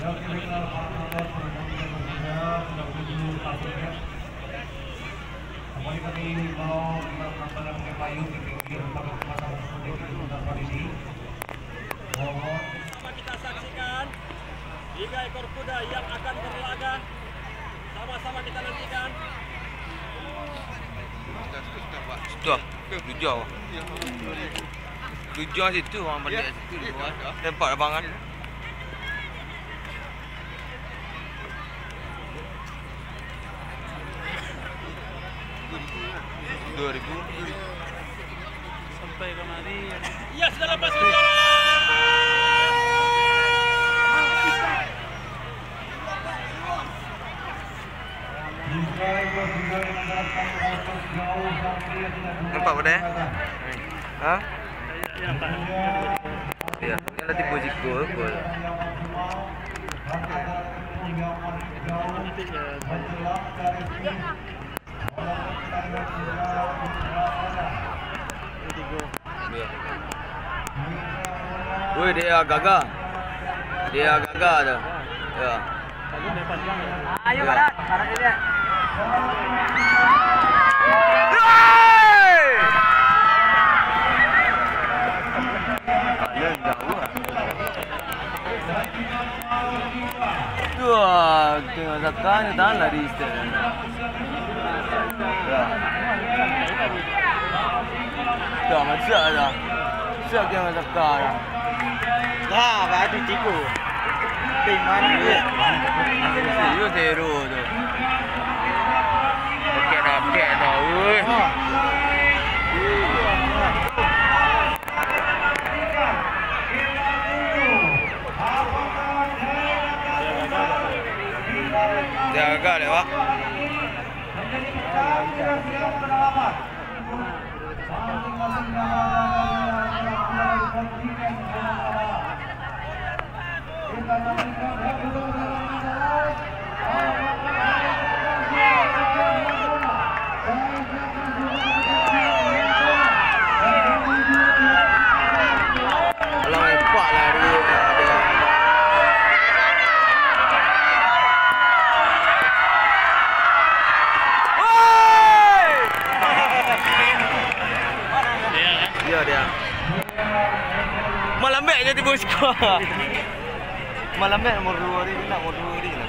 Kembali kami mau melaksanakan payung di pinggir pasar seperti itu tradisi. Kita saksikan 3 ekor kuda yang akan berlaga. Sama-sama kita nantikan. Sudah, jauh. Jauh situ orang balik situ. Tempat abangan. 2000 sampai kemari. Ya, sudah lepas sudah. Nampak pada? Ha? Ya, nampak. Ya, ini lah tipu jikul pun. Woi, dia gagah. Dia gagah tu. Ya. Ayo barat, barat dia. Tuh, tengok Zaka ni dah lari isteri. Ya. Tuh, macam ada. Siap tengok Zaka dah. Dah, baju tipu. Piman dia. Itu seru tu. Okey dah, woi. Dia agak lewat. Alang empat lah dia. Dia. Malam mek je tiba skor. Malam mek nomor 2 ni nak nomor 2 ni lah.